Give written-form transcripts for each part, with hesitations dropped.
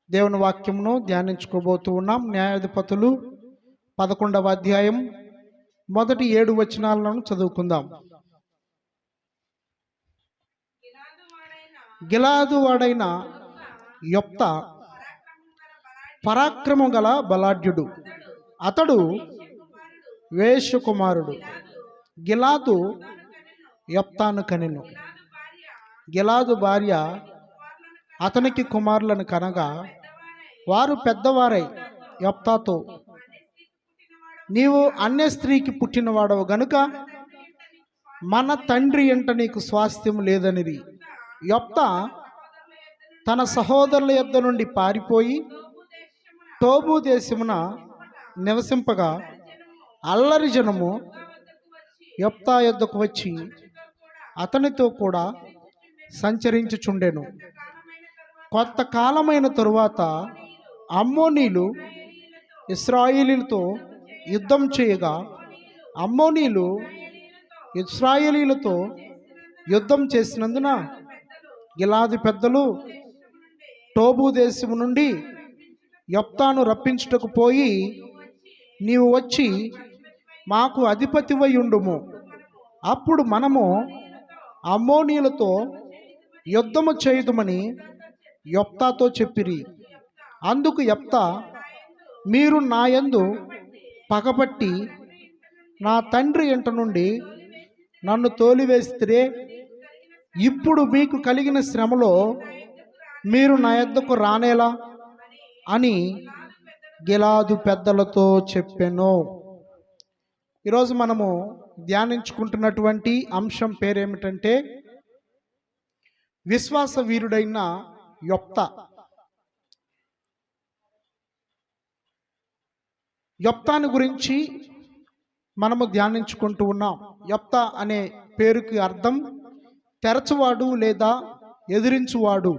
దేవుని వాక్యమును ధ్యానించుకోబోతూ ఉన్నాం. న్యాయాధిపతులు 11వ అధ్యాయం మొదటి 7 వచనాలను చదువుకుందాం. గిలాదు వాడైన యొప్తా పరాక్రమం గల బలాఢ్యుడు. అతడు వేశ్య కుమారుడు. గిలాదు యొప్తాను కనెను. గిలాదు భార్య అతనికి కుమారులను కనగా వారు పెద్దవారై యొప్తాతో, నీవు అన్య స్త్రీకి పుట్టినవాడవు గనుక మన తండ్రి ఎంట నీకు స్వాస్థ్యం లేదనిది. యొప్తా తన సహోదరుల యొద్ద నుండి పారిపోయి టోబు దేశమున నివసింపగా అల్లరి జనము యొప్తా యొద్దకు వచ్చి అతనితో కూడా సంచరించుచుండెను. కొంతకాలమైన తరువాత అమ్మోనీలు ఇశ్రాయేలీలతో యుద్ధం చేయగా అమ్మోనీలు ఇశ్రాయేలీలతో యుద్ధం చేసినందున గిలాదు పెద్దలు టోబు దేశము నుండి యొప్తాను రప్పించుటకు పోయి, నీవు వచ్చి మాకు అధిపతివై ఉండుము, అప్పుడు మనము అమ్మోనీలతో యుద్ధము చేయుదుమని యొప్తాతో చెప్పిరి. అందుకు యొప్తా, మీరు నా యందు పగబట్టి నా తండ్రి ఇంట నుండి నన్ను తోలివేస్తే ఇప్పుడు మీకు కలిగిన శ్రమలో మీరు నా యొద్దకు రానేలా అని గిలాదు పెద్దలతో చెప్పెను. ఈరోజు మనము ధ్యానించుకుంటున్నటువంటి అంశం పేరేమిటంటే విశ్వాస వీరుడైన యొప్తా. యొప్తాను గురించి మనము ధ్యానించుకుంటూ ఉన్నాం. యొప్తా అనే పేరుకి అర్థం తెరచువాడు లేదా ఎదిరించువాడు.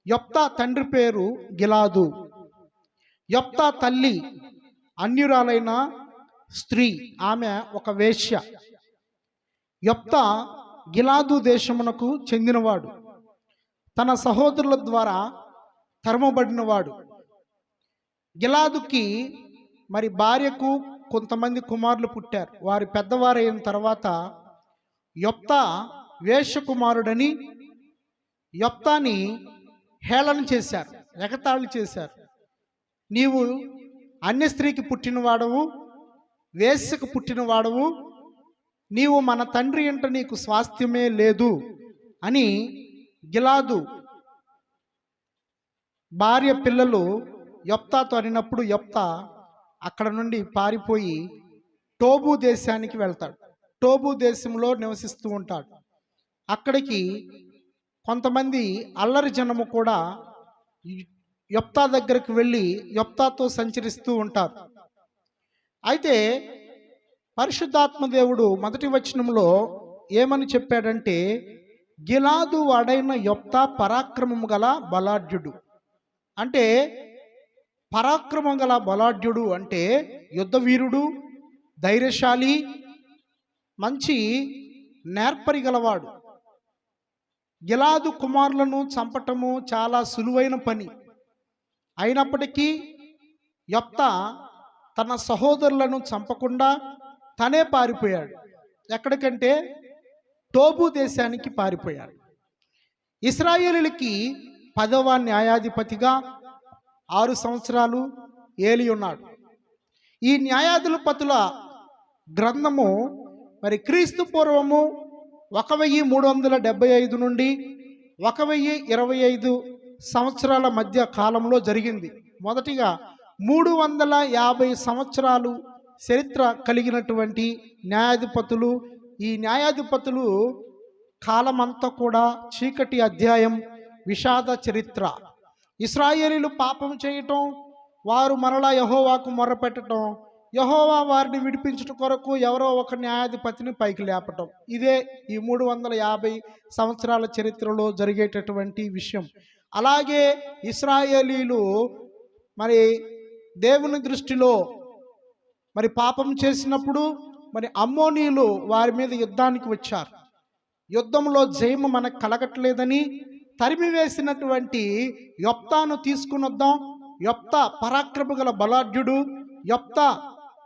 యొప్తా తండ్రి పేరు గిలాదు. యొప్తా తల్లి అన్యురాలైన స్త్రీ, ఆమె ఒక వేశ్య. యొప్తా గిలాదు దేశమునకు చెందినవాడు. తన సహోదరుల ద్వారా తరమబడినవాడు. గిలాదుకి మరి భార్యకు కొంతమంది కుమారులు పుట్టారు. వారి పెద్దవారైన తర్వాత యొప్తా వేశ్య కుమారుడని యొప్తాని హేళన చేశారు, ఎగతాళి చేశారు. నీవు అన్య స్త్రీకి పుట్టినవాడవు, వేశ్యకు పుట్టినవాడవు, నీవు మన తండ్రి ఇంట నీకు స్వాస్థ్యమే లేదు అని గిలాదు భార్య పిల్లలు యొప్తాతో అనినప్పుడు యొప్తా అక్కడ నుండి పారిపోయి టోబు దేశానికి వెళ్తాడు. టోబు దేశంలో నివసిస్తూ ఉంటాడు. అక్కడికి కొంతమంది అల్లరి జనము కూడా యొప్తా దగ్గరికి వెళ్ళి యొప్తాతో సంచరిస్తూ ఉంటారు. అయితే పరిశుద్ధాత్మ దేవుడు మొదటి వచనంలో ఏమని చెప్పాడంటే, గిలాదు వాడైన యొప్తా పరాక్రమము గల బలాఢ్యుడు. అంటే పరాక్రమం గల బలాఢ్యుడు అంటే యుద్ధ వీరుడు, ధైర్యశాలి, మంచి నేర్పరి గలవాడు. గిలాదు కుమారులను చంపటము చాలా సులువైన పని. అయినప్పటికీ యొప్తా తన సహోదరులను చంపకుండా తనే పారిపోయాడు. ఎక్కడికంటే టోబు దేశానికి పారిపోయాడు. ఇశ్రాయేలీలకి 10వ న్యాయాధిపతిగా 6 సంవత్సరాలు ఏలి ఉన్నాడు. ఈ న్యాయాధిపతుల గ్రంథము మరి క్రీస్తు పూర్వము 1375 నుండి 1025 సంవత్సరాల మధ్య కాలంలో జరిగింది. మొదటిగా 350 సంవత్సరాలు చరిత్ర కలిగినటువంటి న్యాయాధిపతులు. ఈ న్యాయాధిపతులు కాలమంతా కూడా చీకటి అధ్యాయం, విషాద చరిత్ర. ఇశ్రాయేలీలు పాపం చేయటం, వారు మరలా యెహోవాకు మొర్రపెట్టడం, యెహోవా వారిని విడిపించుట కొరకు ఎవరో ఒక న్యాయాధిపతిని పైకి లేపటం. ఇదే ఈ 350 సంవత్సరాల చరిత్రలో జరిగేటటువంటి విషయం. అలాగే ఇశ్రాయేలీలు మరి దేవుని దృష్టిలో మరి పాపం చేసినప్పుడు మరి అమ్మోనీయులు వారి మీద యుద్ధానికి వచ్చారు. యుద్ధంలో జయము మనకు కలగట్లేదని తరిమివేసినటువంటి యొప్తాను తీసుకుని వద్దాం. యొప్తా పరాక్రమ గల బలాఢ్యుడు, యొప్తా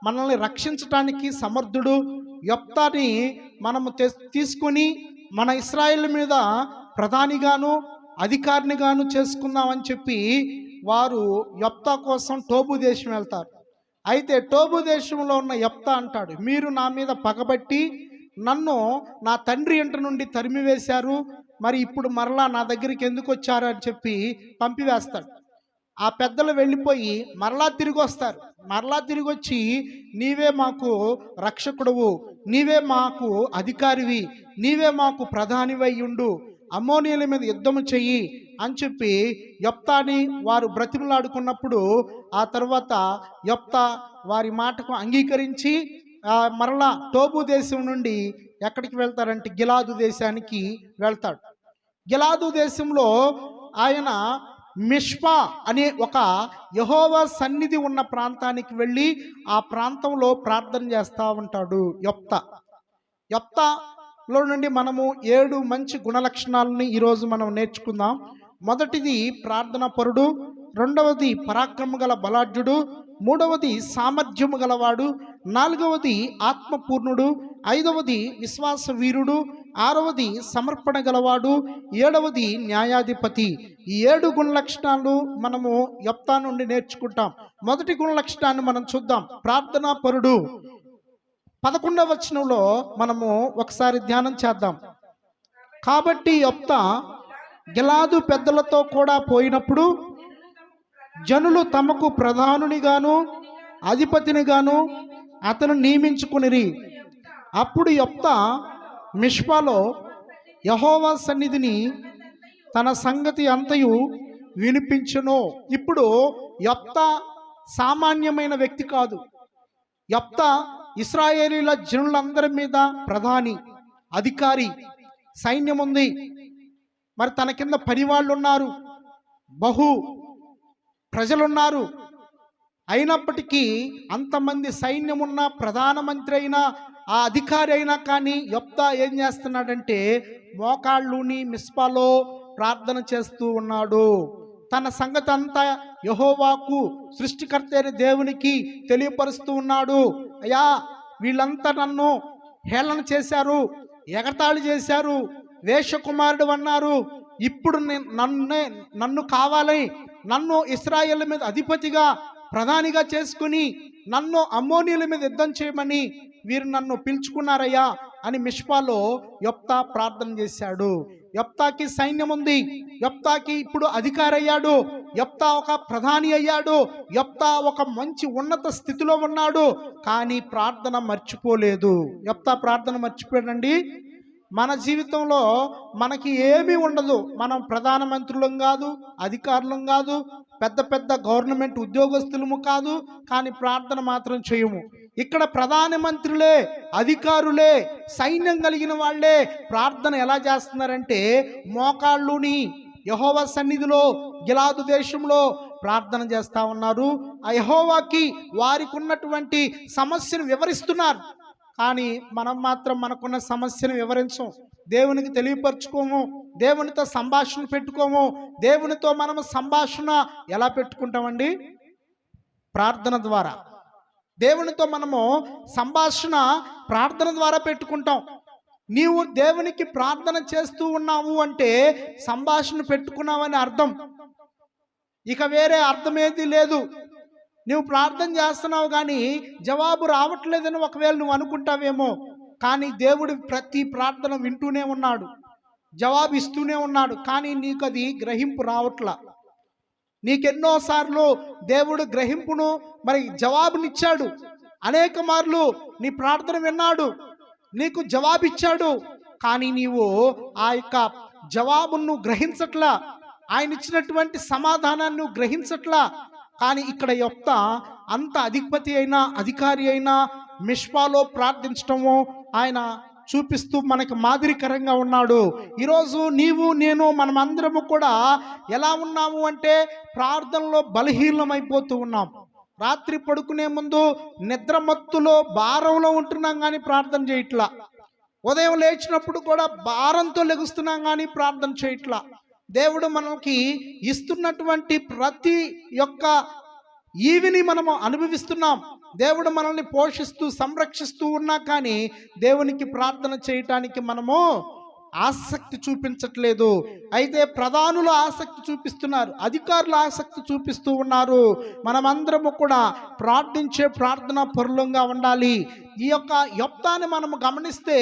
మనల్ని రక్షించటానికి సమర్థుడు. యొప్తాని మనము తీసుకొని మన ఇశ్రాయేలు మీద ప్రధానిగాను అధికారినిగాను చేసుకుందామని చెప్పి వారు యొప్తా కోసం టోబు దేశం వెళ్తారు. అయితే టోబు దేశంలో ఉన్న యొప్తా అంటాడు, మీరు నా మీద పగబట్టి నన్ను నా తండ్రి ఇంటి నుండి తరిమివేశారు, మరి ఇప్పుడు మరలా నా దగ్గరికి ఎందుకు వచ్చారు అని చెప్పి పంపివేస్తాడు. ఆ పెద్దలు వెళ్ళిపోయి మరలా తిరిగి వస్తారు. మరలా తిరిగి వచ్చి, నీవే మాకు రక్షకుడువు, నీవే మాకు అధికారివి, నీవే మాకు ప్రధానివై ఉండు, అమ్మోనీయుల మీద యుద్ధము చెయ్యి అని చెప్పి యొప్తాని వారు బ్రతిమలాడుకున్నప్పుడు ఆ తర్వాత యొప్తా వారి మాటకు అంగీకరించి మరలా టోబు దేశం నుండి ఎక్కడికి వెళ్తారంటే గిలాదు దేశానికి వెళ్తాడు. గిలాదు దేశంలో ఆయన మిష్పా అనే ఒక యెహోవా సన్నిధి ఉన్న ప్రాంతానికి వెళ్ళి ఆ ప్రాంతంలో ప్రార్థన చేస్తూ ఉంటాడు యొప్తా. యొప్తాలో నుండి మనము 7 మంచి గుణలక్షణాలని ఈరోజు మనం నేర్చుకుందాం. మొదటిది ప్రార్థనా పరుడు, రెండవది పరాక్రమ గల బలాఢ్యుడు, మూడవది సామర్థ్యము గలవాడు, నాలుగవది ఆత్మపూర్ణుడు, ఐదవది విశ్వాస వీరుడు, ఆరవది సమర్పణ గలవాడు, ఏడవది న్యాయాధిపతి. ఈ 7 గుణలక్షణాలు మనము యొప్తా నుండి నేర్చుకుంటాం. మొదటి గుణలక్షణాన్ని మనం చూద్దాం, ప్రార్థనా పరుడు. 11వ వచనంలో మనము ఒకసారి ధ్యానం చేద్దాం. కాబట్టి యొప్తా గిలాదు పెద్దలతో కూడా పోయినప్పుడు జనులు తమకు ప్రధానునిగాను అధిపతినిగాను అతను నియమించుకునిరి. అప్పుడు యొప్తా మిష్పాలో యెహోవా సన్నిధిని తన సంగతి అంతయు వినిపించును. ఇప్పుడు యొప్తా సామాన్యమైన వ్యక్తి కాదు. యొప్తా ఇశ్రాయేలీల జనులందరి మీద ప్రధాని, అధికారి, సైన్యం ఉంది, మరి తన కింద పనివాళ్ళు ఉన్నారు, బహు ప్రజలున్నారు. అయినప్పటికీ అంతమంది సైన్యం ఉన్న ప్రధానమంత్రి అయినా ఆ అధికారి అయినా కానీ యొప్తా ఏం చేస్తున్నాడంటే మోకాళ్ళుని మిస్పాలో ప్రార్థన చేస్తూ ఉన్నాడు. తన సంగతి అంతా యెహోవాకు సృష్టికర్త అయిన దేవునికి తెలియపరుస్తూ ఉన్నాడు. అయ్యా, వీళ్ళంతా నన్ను హేళన చేశారు, ఎగతాళి చేశారు, వేషకుమారుడు అన్నారు. ఇప్పుడు నన్ను కావాలి, నన్ను ఇశ్రాయేలు మీద అధిపతిగా ప్రధానిగా చేసుకుని నన్ను అమ్మోనీయుల మీద యుద్ధం చేయమని వీరు నన్ను పిలుచుకున్నారయ్యా అని మిష్పాలో యొప్తా ప్రార్థన చేశాడు. యొప్తాకి సైన్యం ఉంది, యొప్తాకి ఇప్పుడు అధికారి అయ్యాడు, యొప్తా ఒక ప్రధాని అయ్యాడు, యొప్తా ఒక మంచి ఉన్నత స్థితిలో ఉన్నాడు. కానీ ప్రార్థన మర్చిపోలేదు. యొప్తా ప్రార్థన మర్చిపోయాడండి. మన జీవితంలో మనకి ఏమీ ఉండదు, మనం ప్రధానమంత్రులం కాదు, అధికారులం కాదు, పెద్ద పెద్ద గవర్నమెంట్ ఉద్యోగస్తులము కాదు, కానీ ప్రార్థన మాత్రం చేయము. ఇక్కడ ప్రధానమంత్రులే, అధికారులే, సైన్యం కలిగిన వాళ్ళే ప్రార్థన ఎలా చేస్తున్నారంటే మోకాళ్ళుని యెహోవా సన్నిధిలో గిలాదు దేశంలో ప్రార్థన చేస్తూ ఉన్నారు. ఆ యెహోవాకి వారికి ఉన్నటువంటి సమస్యను వివరిస్తున్నారు. కానీ మనం మాత్రం మనకున్న సమస్యను వివరించం, దేవునికి తెలియపరచుకోము, దేవునితో సంభాషణ పెట్టుకోము. దేవునితో మనము సంభాషణ ఎలా పెట్టుకుంటామండి? ప్రార్థన ద్వారా. దేవునితో మనము సంభాషణ ప్రార్థన ద్వారా పెట్టుకుంటాం. నీవు దేవునికి ప్రార్థన చేస్తూ ఉన్నావు అంటే సంభాషణ పెట్టుకున్నావని అర్థం, ఇక వేరే అర్థమేది లేదు. నువ్వు ప్రార్థన చేస్తున్నావు కానీ జవాబు రావట్లేదని ఒకవేళ నువ్వు అనుకుంటావేమో, కానీ దేవుడు ప్రతి ప్రార్థన వింటూనే ఉన్నాడు, జవాబు ఇస్తూనే ఉన్నాడు. కానీ నీకు అది గ్రహింపు రావట్లా. నీకెన్నోసార్లు దేవుడు గ్రహింపును మరి జవాబునిచ్చాడు. అనేక మార్లు నీ ప్రార్థన విన్నాడు, నీకు జవాబిచ్చాడు. కానీ నీవు ఆ యొక్క జవాబును గ్రహించట్లా, ఆయన ఇచ్చినటువంటి సమాధానాన్ని నువ్వు గ్రహించట్లా. కానీ ఇక్కడ యొప్తా అంత అధిపతి అయినా అధికారి అయినా మిష్పాలో ప్రార్థించటము ఆయన చూపిస్తూ మనకు మాదిరికరంగా ఉన్నాడు. ఈరోజు నీవు నేను మనమందరము కూడా ఎలా ఉన్నాము అంటే ప్రార్థనలో బలహీనమైపోతూ ఉన్నాం. రాత్రి పడుకునే ముందు నిద్రమత్తులో భారంలో ఉంటున్నాం కానీ ప్రార్థన చేయట్లా. ఉదయం లేచినప్పుడు కూడా భారంతో లెగుస్తున్నాం కానీ ప్రార్థన చేయట్లా. దేవుడు మనకి ఇస్తున్నటువంటి ప్రతి యొక్క ఈవిని మనము అనుభవిస్తున్నాం. దేవుడు మనల్ని పోషిస్తూ సంరక్షిస్తూ ఉన్నా కానీ దేవునికి ప్రార్థన చేయటానికి మనము ఆసక్తి చూపించట్లేదు. అయితే ప్రధానులు ఆసక్తి చూపిస్తున్నారు, అధికారులు ఆసక్తి చూపిస్తూ ఉన్నారు. మనమందరము కూడా ప్రార్థించే ప్రార్థన పరులంగా ఉండాలి. ఈ యొక్క యొప్తాని మనము గమనిస్తే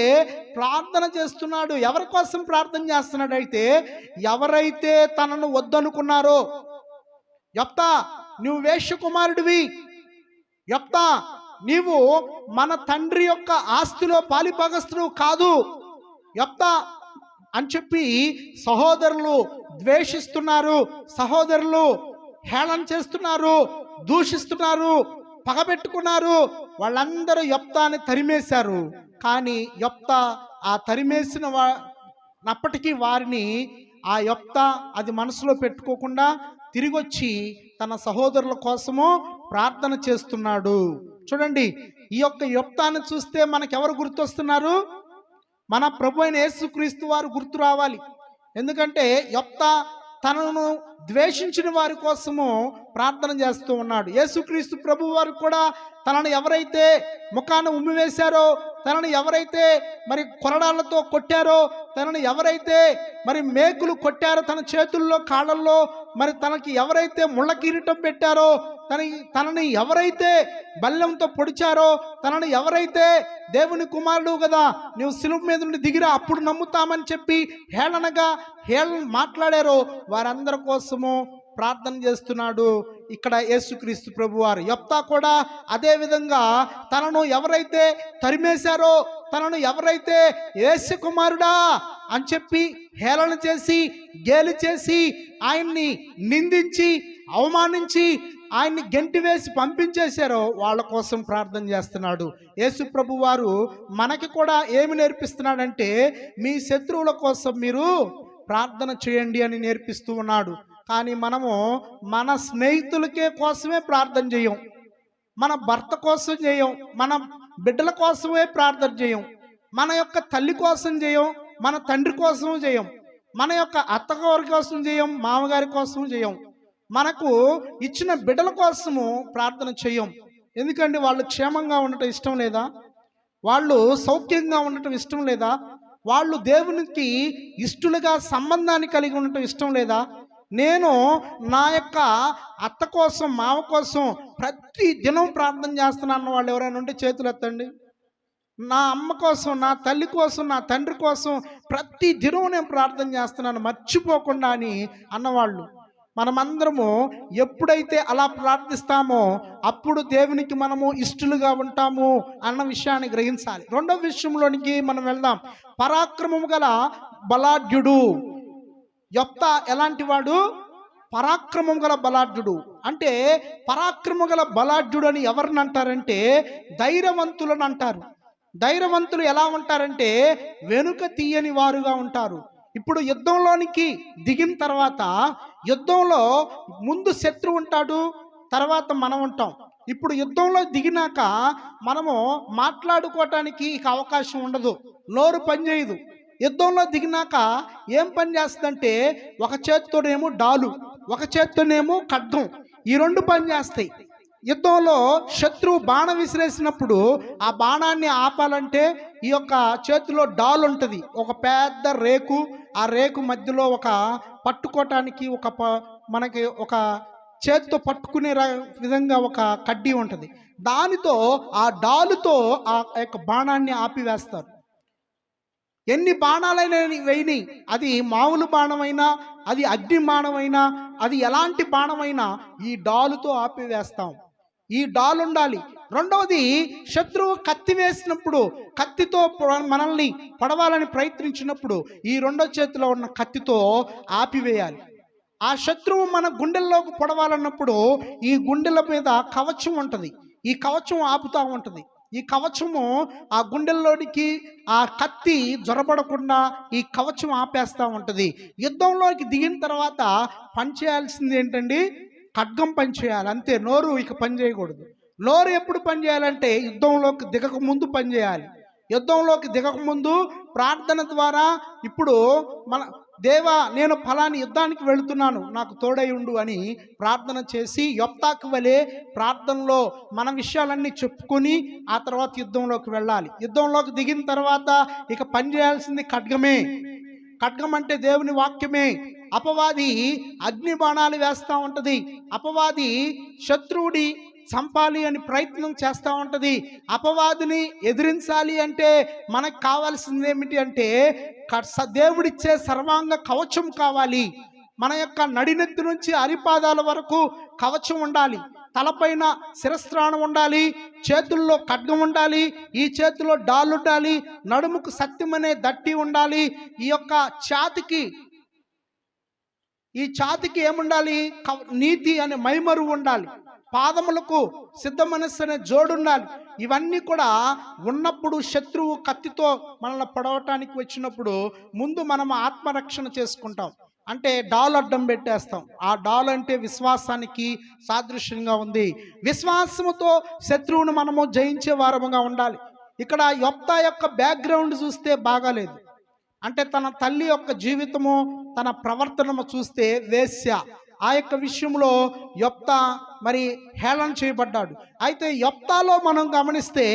ప్రార్థన చేస్తున్నాడు. ఎవరి కోసం ప్రార్థన చేస్తున్నాడు? అయితే ఎవరైతే తనను వద్దనుకున్నారో, యొప్తా నువ్వు వేశ్య కుమారుడివి, యొప్తా నీవు మన తండ్రి యొక్క ఆస్తిలో పాలిభాగస్తుడు కాదు యొప్తా అని చెప్పి సహోదరులు ద్వేషిస్తున్నారు, సహోదరులు హేళన చేస్తున్నారు, దూషిస్తున్నారు, పగబెట్టుకున్నారు. వాళ్ళందరూ యొప్తాని తరిమేశారు. కానీ యొప్తా ఆ తరిమేసిన అప్పటికీ వారిని ఆ యొప్తా అది మనసులో పెట్టుకోకుండా తిరిగొచ్చి తన సహోదరుల కోసము ప్రార్థన చేస్తున్నాడు. చూడండి, ఈ యొక్క యొప్తాను చూస్తే మనకెవరు గుర్తొస్తున్నారు? మన ప్రభు అయిన యేసుక్రీస్తు వారు గుర్తు రావాలి. ఎందుకంటే యొప్తా తనను ద్వేషించిన వారి కోసము ప్రార్థన చేస్తూ ఉన్నాడు. యేసుక్రీస్తు ప్రభు వారు కూడా తనను ఎవరైతే ముఖాన ఉమ్మివేశారో, తనను ఎవరైతే మరి కొరడాలతో కొట్టారో, తనను ఎవరైతే మరి మేకులు కొట్టారో తన చేతుల్లో కాళ్ళల్లో, మరి తనకి ఎవరైతే ముళ్ళ కిరీటం పెట్టారో, తనని ఎవరైతే బల్లెంతో పొడిచారో, తనను ఎవరైతే దేవుని కుమారుడు కదా నువ్వు శిలువ మీద నుండి దిగిరా అప్పుడు నమ్ముతామని చెప్పి హేళనగా మాట్లాడారో వారందరి కోసము ప్రార్థన చేస్తున్నాడు ఇక్కడ యేసుక్రీస్తు ప్రభువారు. యొప్తా కూడా అదే విధంగా తనను ఎవరైతే తరిమేశారో, తనను ఎవరైతే యేసు కుమారుడా అని చెప్పి హేళన చేసి గేలి చేసి ఆయన్ని నిందించి అవమానించి ఆయన్ని గెంటి వేసి పంపించేశారో వాళ్ళ కోసం ప్రార్థన చేస్తున్నాడు. యేసు ప్రభు వారు మనకి కూడా ఏమి నేర్పిస్తున్నాడంటే మీ శత్రువుల కోసం మీరు ప్రార్థన చేయండి అని నేర్పిస్తూ ఉన్నాడు. కానీ మనము మన స్నేహితులకే కోసమే ప్రార్థన చేయం, మన భర్త కోసం చేయం, మన బిడ్డల కోసమే ప్రార్థన చేయం, మన యొక్క తల్లి కోసం చేయం, మన తండ్రి కోసం చేయం, మన యొక్క అత్తగారి కోసం చేయం, మామగారి కోసం చేయం, మనకు ఇచ్చిన బిడ్డల కోసము ప్రార్థన చేయం. ఎందుకంటే వాళ్ళు క్షేమంగా ఉండటం ఇష్టం లేదా? వాళ్ళు సౌఖ్యంగా ఉండటం ఇష్టం లేదా? వాళ్ళు దేవునికి ఇష్టలుగా సంబంధాన్ని కలిగి ఉండటం ఇష్టం లేదా? నేను నా యొక్క అత్త కోసం మామ కోసం ప్రతి దినం ప్రార్థన చేస్తున్నాను వాళ్ళు ఎవరైనా ఉంటే చేతులు ఎత్తండి. నా అమ్మ కోసం, నా తల్లి కోసం, నా తండ్రి కోసం ప్రతి దినం నేను ప్రార్థన చేస్తున్నాను మర్చిపోకుండా అని అన్నవాళ్ళు. మనమందరము ఎప్పుడైతే అలా ప్రార్థిస్తామో అప్పుడు దేవునికి మనము ఇష్టలుగా ఉంటాము అన్న విషయాన్ని గ్రహించాలి. రెండవ విషయంలోనికి మనం వెళ్దాం. పరాక్రమము గల బలాఢ్యుడు. యొప్తా ఎలాంటి వాడు? పరాక్రమం గల బలాఢ్యుడు. అంటే పరాక్రమం గల బలాఢ్యుడు అని ఎవరిని అంటారంటే ధైర్యవంతులను అంటారు. ధైర్యవంతులు ఎలా ఉంటారంటే వెనుక తీయని వారుగా ఉంటారు. ఇప్పుడు యుద్ధంలోనికి దిగిన తర్వాత యుద్ధంలో ముందు శత్రువు ఉంటాడు, తర్వాత మనం ఉంటాం. ఇప్పుడు యుద్ధంలో దిగినాక మనము మాట్లాడుకోవటానికి ఇక అవకాశం ఉండదు, నోరు పనిచేయదు. యుద్ధంలో దిగినాక ఏం పని చేస్తుందంటే ఒక చేత్తోనేమో డాలు, ఒక చేత్తోనేమో ఖడ్గం, ఈ రెండు పని చేస్తాయి. యుద్ధంలో శత్రువు బాణం విసిరేసినప్పుడు ఆ బాణాన్ని ఆపాలంటే ఈ యొక్క చేతిలో డాల్ ఉంటుంది, ఒక పెద్ద రేకు, ఆ రేకు మధ్యలో ఒక పట్టుకోవటానికి మనకి ఒక చేతితో పట్టుకునే విధంగా ఒక కడ్డీ ఉంటుంది. దానితో ఆ డాలుతో ఆ యొక్క బాణాన్ని ఆపివేస్తారు. ఎన్ని బాణాలైనా వేయని, అది మామూలు బాణమైనా, అది అగ్ని బాణమైనా, అది ఎలాంటి బాణమైనా ఈ డాలుతో ఆపివేస్తాం. ఈ డాల్ ఉండాలి. రెండవది, శత్రువు కత్తి వేసినప్పుడు, కత్తితో మనల్ని పడవాలని ప్రయత్నించినప్పుడు ఈ రెండో చేతిలో ఉన్న కత్తితో ఆపివేయాలి. ఆ శత్రువు మన గుండెల్లోకి పొడవాలన్నప్పుడు ఈ గుండెల మీద కవచం ఉంటుంది, ఈ కవచం ఆపుతూ ఉంటుంది. ఈ కవచము ఆ గుండెల్లోనికి ఆ కత్తి జొరబడకుండా ఈ కవచం ఆపేస్తూ ఉంటుంది. యుద్ధంలోకి దిగిన తర్వాత పనిచేయాల్సింది ఏంటండి? ఖడ్గం పనిచేయాలి, అంతే. నోరు ఇక పని చేయకూడదు. నోరు ఎప్పుడు పని చేయాలంటే యుద్ధంలోకి దిగక ముందు పనిచేయాలి. యుద్ధంలోకి దిగక ముందు ప్రార్థన ద్వారా ఇప్పుడు మన దేవా నేను ఫలాని యుద్ధానికి వెళుతున్నాను, నాకు తోడై ఉండు అని ప్రార్థన చేసి యొప్తాకు వలె ప్రార్థనలో మన విషయాలన్నీ చెప్పుకొని ఆ తర్వాత యుద్ధంలోకి వెళ్ళాలి. యుద్ధంలోకి దిగిన తర్వాత ఇక పని చేయాల్సింది ఖడ్గమే. ఖడ్గం అంటే దేవుని వాక్యమే. అపవాది అగ్ని బాణాలు వేస్తూ ఉంటుంది. అపవాది శత్రువుడి చంపాలి అని ప్రయత్నం చేస్తూ ఉంటుంది. అపవాదిని ఎదిరించాలి అంటే మనకు కావాల్సింది ఏమిటి అంటే దేవుడిచ్చే సర్వాంగ కవచం కావాలి. మన యొక్క నడినెత్తి నుంచి అరిపాదాల వరకు కవచం ఉండాలి. తలపైన శిరస్త్రాణం ఉండాలి, చేతుల్లో ఖడ్గం ఉండాలి, ఈ చేతిలో డాల్ ఉండాలి, నడుముకు సత్యం అనే దట్టి ఉండాలి, ఈ యొక్క ఛాతికి ఏముండాలి, నీతి అనే మైమరు ఉండాలి, పాదములకు సిద్ధ మనస్సు అనే జోడు ఉండాలి. ఇవన్నీ కూడా ఉన్నప్పుడు శత్రువు కత్తితో మనల్ని పొడవటానికి వచ్చినప్పుడు ముందు మనం ఆత్మరక్షణ చేసుకుంటాం. అంటే డాల్ అడ్డం పెట్టేస్తాం. ఆ డాల్ అంటే విశ్వాసానికి సాదృశ్యంగా ఉంది. విశ్వాసముతో శత్రువును మనము జయించే వారముగా ఉండాలి. ఇక్కడ యొప్తా యొక్క బ్యాక్గ్రౌండ్ చూస్తే బాగాలేదు. అంటే తన తల్లి యొక్క జీవితము, తన ప్రవర్తనము చూస్తే వేశ్య. ఆ యొక్క విషయంలో యొప్తా మరి హేళన చేయబడ్డాడు. అయితే యొప్తాలో మనం గమనిస్తే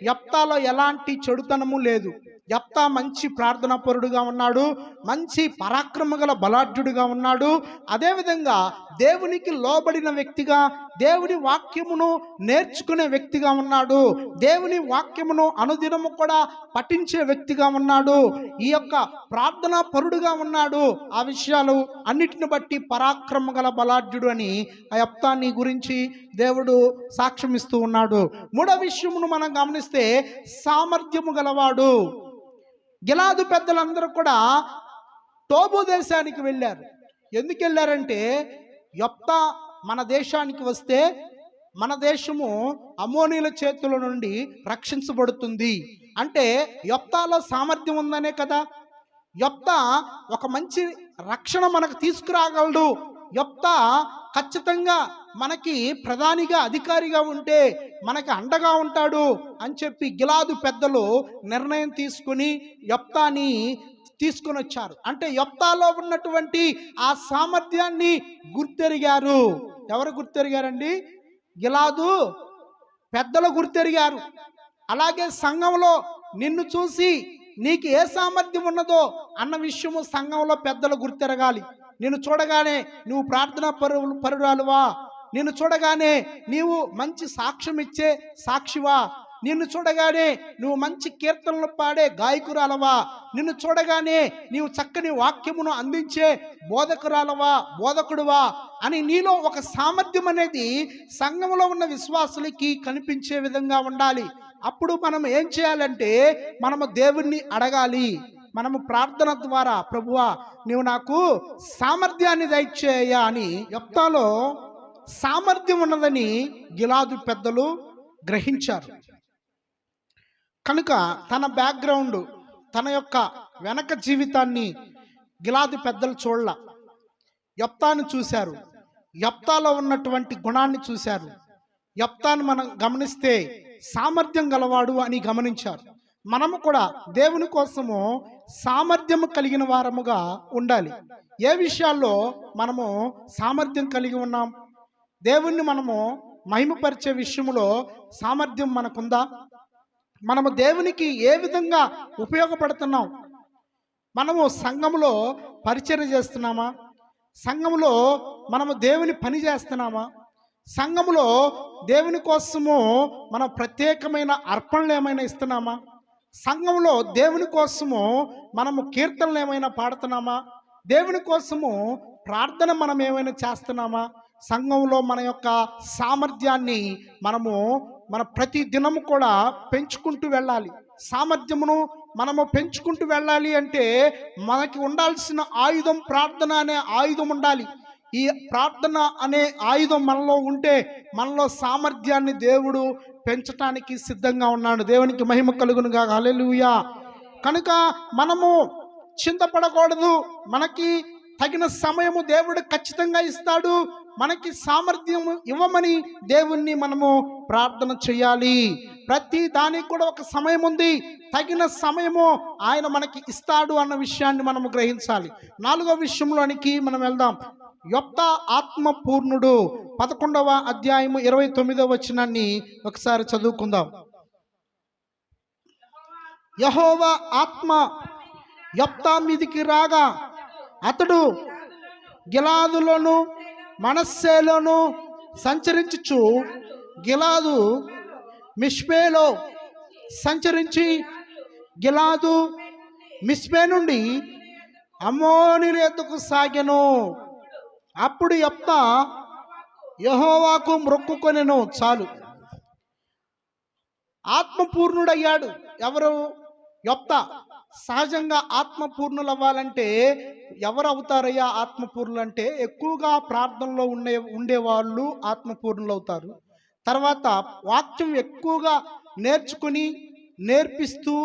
యొప్తాలో ఎలాంటి చెడుతనము లేదు. యొప్తా మంచి ప్రార్థనాపరుడుగా ఉన్నాడు, మంచి పరాక్రమ గల బలాఢ్యుడిగా ఉన్నాడు. అదేవిధంగా దేవునికి లోబడిన వ్యక్తిగా, దేవుని వాక్యమును నేర్చుకునే వ్యక్తిగా ఉన్నాడు, దేవుని వాక్యమును అనుదినము కూడా పఠించే వ్యక్తిగా ఉన్నాడు, ఈ యొక్క ప్రార్థనా పరుడుగా ఉన్నాడు. ఆ విషయాలు అన్నిటిని బట్టి పరాక్రమ గల బలాఢ్యుడు అని ఆ యొప్తాని గురించి దేవుడు సాక్ష్యం ఇస్తూ ఉన్నాడు. మూడో విషయమును మనం గమనిస్తే సామర్థ్యము గలవాడు. గిలాదు పెద్దలందరూ కూడా టోబు దేశానికి వెళ్ళారు. ఎందుకు వెళ్ళారంటే యొప్తా మన దేశానికి వస్తే మన దేశము అమ్మోనీల చేతుల నుండి రక్షించబడుతుంది. అంటే యొప్తాలో సామర్థ్యం ఉందనే కదా. యొప్తా ఒక మంచి రక్షణ మనకు తీసుకురాగలడు. యొప్తా ఖచ్చితంగా మనకి ప్రధానిగా, అధికారిగా ఉంటే మనకి అండగా ఉంటాడు అని చెప్పి గిలాదు పెద్దలు నిర్ణయం తీసుకుని యొప్తాని తీసుకొని వచ్చారు. అంటే యొప్తాలో ఉన్నటువంటి ఆ సామర్థ్యాన్ని గుర్తెరిగారు. ఎవరు గుర్తెరిగారండి? గిలాదు పెద్దలు గుర్తెరిగారు. అలాగే సంఘంలో నిన్ను చూసి నీకు ఏ సామర్థ్యం ఉన్నదో అన్న విషయము సంఘంలో పెద్దలు గుర్తెరగాలి. నిన్ను చూడగానే నువ్వు ప్రార్థనా పరురాలువా, నిన్ను చూడగానే నీవు మంచి సాక్ష్యం ఇచ్చే సాక్షివా, నిన్ను చూడగానే నువ్వు మంచి కీర్తనలు పాడే గాయకురాలవా, నిన్ను చూడగానే నీవు చక్కని వాక్యమును అందించే బోధకురాలవా, బోధకుడువా అని నీలో ఒక సామర్థ్యం అనేది సంఘంలో ఉన్న విశ్వాసులకి కనిపించే విధంగా ఉండాలి. అప్పుడు మనం ఏం చేయాలంటే మనము దేవుణ్ణి అడగాలి. మనము ప్రార్థన ద్వారా ప్రభువా నీవు నాకు సామర్థ్యాన్ని దయచేయ అని. యొప్తాలో సామర్థ్యం ఉన్నదని గిలాదు పెద్దలు గ్రహించారు. కనుక తన బ్యాక్గ్రౌండ్, తన యొక్క వెనక జీవితాన్ని గిలాదు పెద్దలు చూడాల. యొప్తాను చూశారు, యొప్తాలో ఉన్నటువంటి గుణాన్ని చూశారు. యొప్తాను మనం గమనిస్తే సామర్థ్యం గలవాడు అని గమనించారు. మనము కూడా దేవుని కోసము సామర్థ్యము కలిగిన వారముగా ఉండాలి. ఏ విషయాల్లో మనము సామర్థ్యం కలిగి ఉన్నాం? దేవుణ్ణి మనము మహిమపరిచే విషయంలో సామర్థ్యం మనకుందా? మనము దేవునికి ఏ విధంగా ఉపయోగపడుతున్నాం? మనము సంఘములో పరిచర్య చేస్తున్నామా? సంఘములో మనము దేవుని పని చేస్తున్నామా? సంఘములో దేవుని కోసము మనం ప్రత్యేకమైన అర్పణలు ఏమైనా ఇస్తున్నామా? సంఘంలో దేవుని కోసము మనము కీర్తనలు ఏమైనా పాడుతున్నామా? దేవుని కోసము ప్రార్థన మనం ఏమైనా చేస్తున్నామా? సంఘంలో మన యొక్క సామర్థ్యాన్ని మన ప్రతి దినము కూడా పెంచుకుంటూ వెళ్ళాలి. సామర్థ్యమును మనము పెంచుకుంటూ వెళ్ళాలి అంటే మనకి ఉండాల్సిన ఆయుధం ప్రార్థన అనే ఆయుధం ఉండాలి. ఈ ప్రార్థన అనే ఆయుధం మనలో ఉంటే మనలో సామర్థ్యాన్ని దేవుడు పెంచటానికి సిద్ధంగా ఉన్నాడు. దేవునికి మహిమ కలుగునుగా. హల్లెలూయా. కనుక మనము చింతపడకూడదు. మనకి తగిన సమయము దేవుడు ఖచ్చితంగా ఇస్తాడు. మనకి సామర్థ్యం ఇవ్వమని దేవుణ్ణి మనము ప్రార్థన చేయాలి. ప్రతి దానికి కూడా ఒక సమయం ఉంది, తగిన సమయము ఆయన మనకి ఇస్తాడు అన్న విషయాన్ని మనము గ్రహించాలి. 4వ విషయంలోనికి మనం వెళ్దాం. యొప్తా ఆత్మపూర్ణుడు. 11వ అధ్యాయము 29వ వచనాన్ని ఒకసారి చదువుకుందాం. యెహోవా ఆత్మ యొప్తా మీదికి రాగా అతడు గిలాదులోను మనస్సేలోను సంచరించుచు గిలాదు మిష్పేలో సంచరించి గిలాదు మిష్పే నుండి అమ్మోనీయుల యొద్దకు సాగెను. అప్పుడు యొప్తా యెహోవాకు మొక్కుకొనెను. చాలు. ఆత్మపూర్ణుడయ్యాడు. ఎవరు? యొప్తా. సహజంగా ఆత్మపూర్ణులు అవ్వాలంటే ఎవరు అవుతారయ్యా ఆత్మపూర్ణులు అంటే? ఎక్కువగా ప్రార్థనలో ఉండేవాళ్ళు ఆత్మపూర్ణులు అవుతారు. తర్వాత వాక్యం ఎక్కువగా నేర్చుకుని నేర్పిస్తూ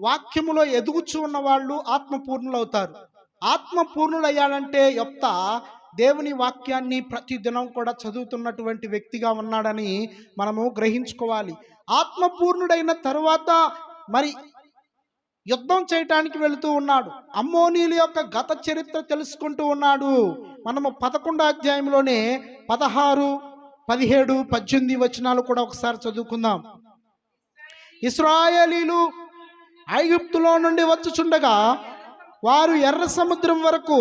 వాక్యములో ఎదుగుచూ ఉన్న వాళ్ళు ఆత్మపూర్ణులు అవుతారు. ఆత్మపూర్ణులయ్యాడంటే యొప్తా దేవుని వాక్యాన్ని ప్రతిదినం కూడా చదువుతున్నటువంటి వ్యక్తిగా ఉన్నాడని మనము గ్రహించుకోవాలి. ఆత్మపూర్ణుడైన తరువాత మరి యుద్ధం చేయటానికి వెళుతూ ఉన్నాడు. అమ్మోనీయుల యొక్క గత చరిత్ర తెలుసుకుంటూ ఉన్నాడు. మనము 11వ అధ్యాయంలోనే 16, 17, 18 వచనాలు కూడా ఒకసారి చదువుకుందాం. ఇశ్రాయేలీలు ఐగుప్తులో నుండి వచ్చుచుండగా వారు ఎర్ర సముద్రం వరకు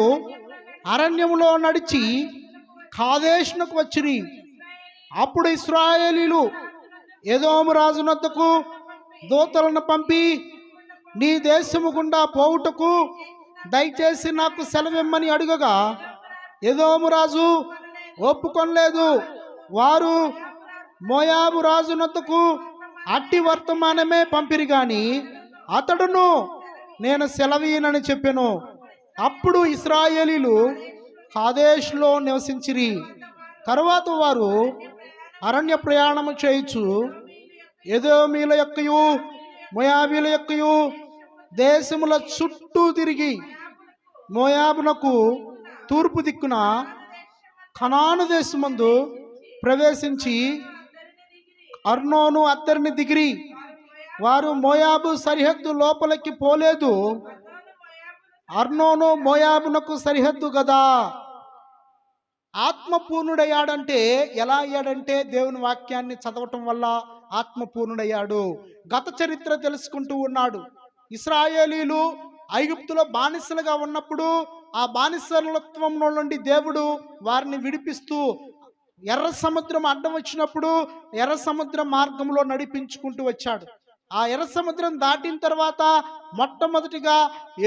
అరణ్యములో నడిచి కాదేశునకు వచ్చిరి. అప్పుడు ఇశ్రాయేలీలు ఎదోము రాజు వద్దకు దూతలను పంపి, నీ దేశము గుండా పోవుటకు దయచేసి నాకు సెలవిమ్మని అడుగగా ఎదోము రాజు ఒప్పుకొనలేదు. వారు మోయాబు రాజు వద్దకు అట్టి వర్తమానమే పంపిరి గాని అతడును నేను సెలవీనని చెప్పెను. అప్పుడు ఇశ్రాయేలీలు కాదేశులో నివసించిరి. తరువాత వారు అరణ్య ప్రయాణము చేయుచు ఎదోమీల యొక్కయు మోయాబీల యొక్కయు దేశముల చుట్టూ తిరిగి మోయాబునకు తూర్పు దిక్కున కనాను దేశమందు ప్రవేశించి అర్నోను అద్దరిని దిగిరి. వారు మోయాబు సరిహద్దు లోపలికి పోలేదు. అర్నోను మోయాబునకు సరిహద్దు కదా. ఆత్మపూర్ణుడయ్యాడంటే ఎలా అయ్యాడంటే దేవుని వాక్యాన్ని చదవటం వల్ల ఆత్మపూర్ణుడయ్యాడు. గత చరిత్ర తెలుసుకుంటూ ఉన్నాడు. ఇశ్రాయేలీలు ఐగుప్తులో బానిసలుగా ఉన్నప్పుడు ఆ బానిసత్వంలో నుండి దేవుడు వారిని విడిపిస్తూ ఎర్ర సముద్రం అడ్డం వచ్చినప్పుడు ఎర్ర సముద్రం మార్గంలో నడిపించుకుంటూ వచ్చాడు. ఆ ఎర్ర సముద్రం దాటిన తర్వాత మొట్టమొదటిగా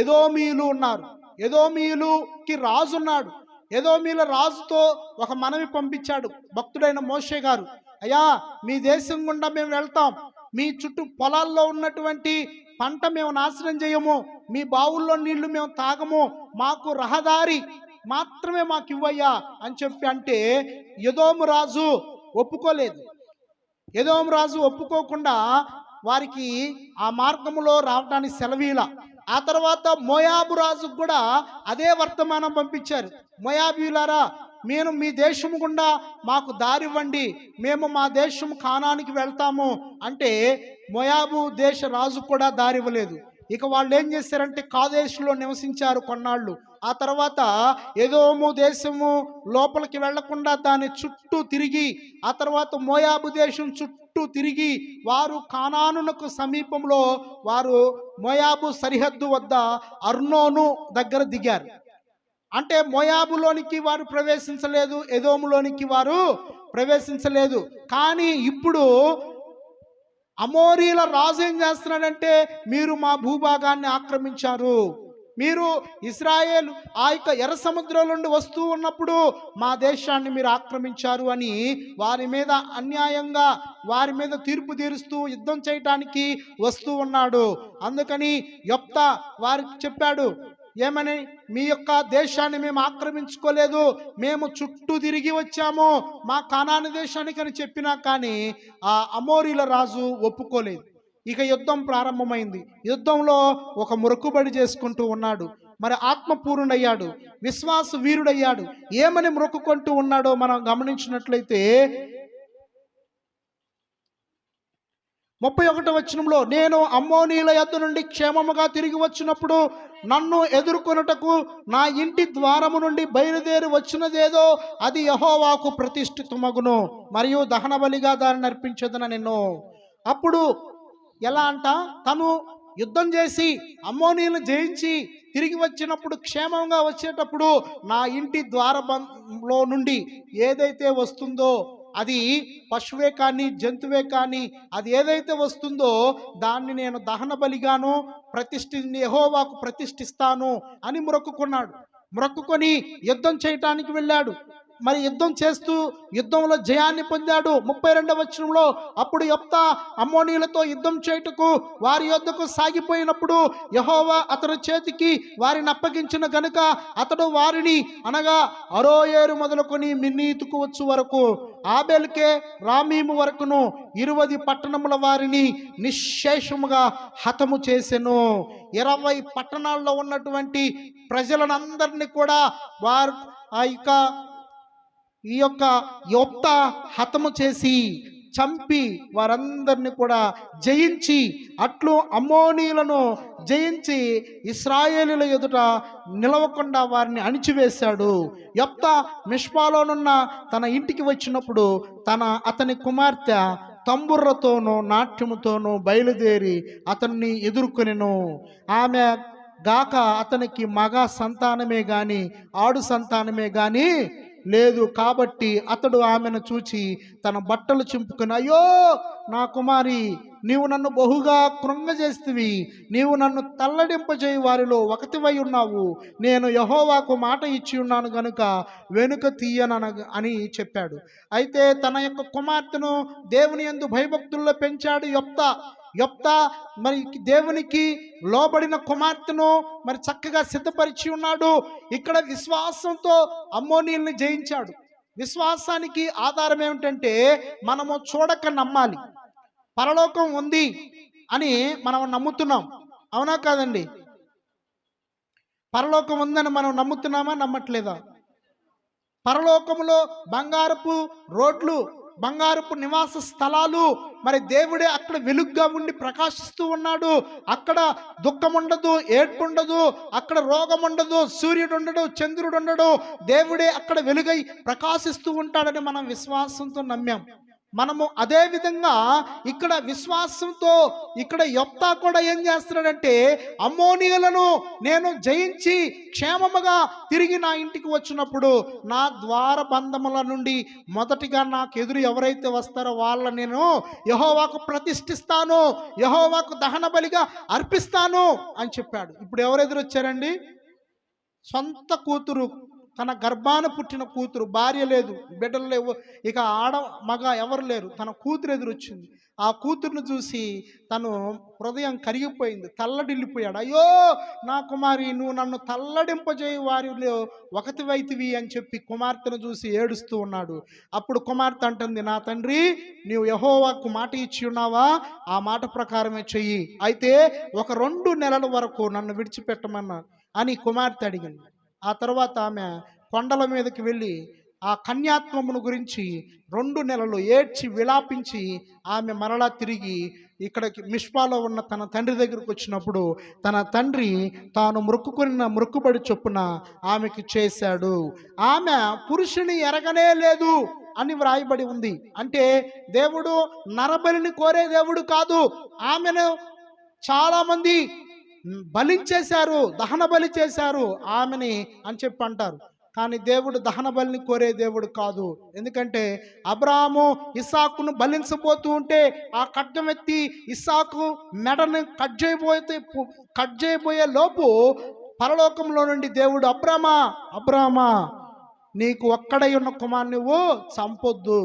ఎదోమీయులు ఉన్నారు. ఎదోమీయులుకి రాజు ఉన్నాడు. ఎదోమీయుల రాజుతో ఒక మనవి పంపించాడు భక్తుడైన మోషే గారు. అయ్యా, మీ దేశం గుండా మేము వెళ్తాం, మీ చుట్టూ పొలాల్లో ఉన్నటువంటి పంట మేము నాశనం చేయము, మీ బావుల్లో నీళ్లు మేము తాగము, మాకు రహదారి మాత్రమే మాకు ఇవ్వయ్యా అని చెప్పి అంటే ఎదోము రాజు ఒప్పుకోలేదు. ఎదోము రాజు ఒప్పుకోకుండా వారికి ఆ మార్గములో రావడానికి సెలవీల. ఆ తర్వాత మోయాబు రాజుకు కూడా అదే వర్తమానం పంపించారు. మోయాబీయులారా, మేము మీ దేశము గుండా మాకు దారి ఇవ్వండి, మేము మా దేశము కానానికి వెళ్తాము అంటే మోయాబు దేశ రాజు కూడా దారి ఇవ్వలేదు. ఇక వాళ్ళు ఏం చేశారంటే కాదేశులో నివసించారు కొన్నాళ్ళు. ఆ తర్వాత ఎదోము దేశము లోపలికి వెళ్లకుండా దాని చుట్టూ తిరిగి ఆ తర్వాత మోయాబు దేశం చుట్టూ తిరిగి వారు కానానునకు సమీపంలో వారు మోయాబు సరిహద్దు వద్ద అర్నోను దగ్గర దిగారు. అంటే మోయాబులోనికి వారు ప్రవేశించలేదు, ఎదోములోనికి వారు ప్రవేశించలేదు. కానీ ఇప్పుడు అమోరీల రాజు ఏం చేస్తున్నాడంటే, మీరు మా భూభాగాన్ని ఆక్రమించారు, మీరు ఇశ్రాయేల్ ఆ యొక్క ఎర్ర సముద్రం నుండి వస్తూ ఉన్నప్పుడు మా దేశాన్ని మీరు ఆక్రమించారు అని వారి మీద అన్యాయంగా వారి మీద తీర్పు తీరుస్తూ యుద్ధం చేయటానికి వస్తూ ఉన్నాడు. అందుకని యొప్తా వారికి చెప్పాడు, ఏమని, మీ యొక్క దేశాన్ని మేము ఆక్రమించుకోలేదు, మేము చుట్టూ తిరిగి వచ్చాము మా కానాను దేశానికి అని చెప్పినా కానీ ఆ అమోరీల రాజు ఒప్పుకోలేదు. ఇక యుద్ధం ప్రారంభమైంది. యుద్ధంలో ఒక మొక్కుబడి చేసుకుంటూ ఉన్నాడు. మరి ఆత్మపూర్ణుడయ్యాడు, విశ్వాస వీరుడయ్యాడు. ఏమని మొక్కుకుంటూ ఉన్నాడో మనం గమనించినట్లయితే 31వ వచనంలో, నేను అమ్మోనీయుల యొద్ద నుండి క్షేమముగా తిరిగి వచ్చినప్పుడు నన్ను ఎదుర్కొనుటకు నా ఇంటి ద్వారము నుండి బయలుదేరి వచ్చినదేదో అది యెహోవాకు ప్రతిష్ఠితమగును, మరియు దహన బలిగా దానిని అర్పించదన నేను. అప్పుడు ఎలా అంట, తను యుద్ధం చేసి అమ్మోనీయులను జయించి తిరిగి వచ్చినప్పుడు, క్షేమంగా వచ్చేటప్పుడు నా ఇంటి ద్వారంలో నుండి ఏదైతే వస్తుందో, అది పశువే కానీ జంతువే కానీ, అది ఏదైతే వస్తుందో దాన్ని నేను దహన బలిగాను యెహోవాకు ప్రతిష్ఠిస్తాను అని మొక్కుకున్నాడు. మొక్కుకొని యుద్ధం చేయటానికి వెళ్ళాడు. మరి యుద్ధం చేస్తూ యుద్ధంలో జయాన్ని పొందాడు. 32వ వచనంలో, అప్పుడు యెఫ్తా అమ్మోనీయులతో యుద్ధం చేయుటకు వారి యొద్దకు సాగిపోయినప్పుడు యెహోవా అతని చేతికి వారిని అప్పగించిన గనుక అతడు వారిని, అనగా అరోయేరు మొదలుకొని మిన్నీతుకు వచ్చు వరకు, ఆబేల్కే రామీము వరకును 20 పట్టణముల వారిని నిశ్శేషముగా హతము చేసెను. 20 పట్టణాల్లో ఉన్నటువంటి ప్రజలందరినీ కూడా వారు ఈ యొక్క యెఫ్తా హతము చేసి చంపి వారందరినీ కూడా జయించి, అట్లు అమ్మోనీయులను జయించి ఇశ్రాయేలీయుల ఎదుట నిలవకుండా వారిని అణిచివేశాడు. యెఫ్తా మిష్పాలోనున్న తన ఇంటికి వచ్చినప్పుడు అతని కుమార్తె తంబుర్రతోనూ నాట్యముతోనూ బయలుదేరి అతన్ని ఎదుర్కొనెను. ఆమె గాక అతనికి మగ సంతానమే గాని ఆడు సంతానమే గాని లేదు. కాబట్టి అతడు ఆమెను చూచి తన బట్టలు చింపుకుని, అయ్యో నా కుమారి, నీవు నన్ను బహుగా కృంగజేస్తివి, నీవు నన్ను తల్లడింపజేయి వారిలో ఒకటివై ఉన్నావు, నేను యెహోవాకు మాట ఇచ్చి ఉన్నాను గనుక వెనుక అని చెప్పాడు. అయితే తన యొక్క కుమార్తెను దేవుని యందు భయభక్తుల్లో పెంచాడు యెఫ్తా. మరి దేవునికి లోబడిన కుమార్తెను మరి చక్కగా సిద్ధపరిచి ఉన్నాడు. ఇక్కడ విశ్వాసంతో అమ్మోనీయుల్ని జయించాడు. విశ్వాసానికి ఆధారం ఏమిటంటే, మనము చూడక నమ్మాలి. పరలోకం ఉంది అని మనం నమ్ముతున్నాం, అవునా కాదండి? పరలోకం ఉందని మనం నమ్ముతున్నామా, నమ్మట్లేదా? పరలోకములో బంగారపు రోడ్లు, బంగారపు నివాస స్థలాలు, మరి దేవుడే అక్కడ వెలుగుగా ఉండి ప్రకాశిస్తూ ఉన్నాడు. అక్కడ దుఃఖం ఉండదు, ఏడ్పు ఉండదు, అక్కడ రోగం ఉండదు, సూర్యుడు ఉండడు, చంద్రుడు ఉండడు. దేవుడే అక్కడ వెలుగై ప్రకాశిస్తూ ఉంటాడని మనం విశ్వాసంతో నమ్మాం. మనము అదే విధంగా ఇక్కడ విశ్వాసంతో ఇక్కడ యెఫ్తా కూడా ఏం చేస్తున్నాడంటే, అమ్మోనీయులను నేను జయించి క్షేమముగా తిరిగి నా ఇంటికి వచ్చినప్పుడు నా ద్వారబంధముల నుండి మొదటిగా నాకు ఎదురు ఎవరైతే వస్తారో వాళ్ళని నేను యెహోవాకు ప్రతిష్ఠిస్తాను, యెహోవాకు దహన బలిగా అర్పిస్తాను అని చెప్పాడు. ఇప్పుడు ఎవరు ఎదురు వచ్చారండి? సొంత కూతురు, తన గర్భాన పుట్టిన కూతురు, భార్య లేదు, బిడ్డలు లేవు, ఇక మగ ఎవరు లేరు, తన కూతురు ఎదురొచ్చింది. ఆ కూతురును చూసి తను హృదయం కరిగిపోయింది, తల్లడిల్లిపోయాడు. అయ్యో నా కుమారి, నువ్వు నన్ను తల్లడింపజేయి వారిలో ఒకటివైతివి అని చెప్పి కుమార్తెను చూసి ఏడుస్తూ ఉన్నాడు. అప్పుడు కుమార్తె అంటుంది, నా తండ్రి, నీవు యెహోవాకు మాట ఇచ్చి ఉన్నావా, ఆ మాట ప్రకారమే చెయ్యి, అయితే ఒక 2 నెలల వరకు నన్ను విడిచిపెట్టమన్నా అని కుమార్తె అడిగింది. ఆ తర్వాత ఆమె కొండల మీదకి వెళ్ళి ఆ కన్యాత్వమును గురించి 2 నెలలు ఏడ్చి విలాపించి ఆమె మరలా తిరిగి ఇక్కడికి మిష్పాలో ఉన్న తన తండ్రి దగ్గరకు వచ్చినప్పుడు తన తండ్రి తాను మొక్కుబడి చొప్పున ఆమెకి చేశాడు. ఆమె పురుషుని ఎరగనే లేదు అని వ్రాయబడి ఉంది. అంటే దేవుడు నరబలిని కోరే దేవుడు కాదు. ఆమెను చాలామంది బలించేశారు, దహన బలి చేశారు ఆమెని అని చెప్పి అంటారు. కానీ దేవుడు దహన బలిని కోరే దేవుడు కాదు. ఎందుకంటే అబ్రాహాము ఇస్సాకును బలించబోతూ ఉంటే ఆ ఖడ్గం ఎత్తి ఇస్సాకు మెడని కట్ చేయబోయే లోపు పరలోకంలో నుండి దేవుడు, అబ్రామా నీకు ఒక్కడై ఉన్న కుమారుని నువ్వు చంపొద్దు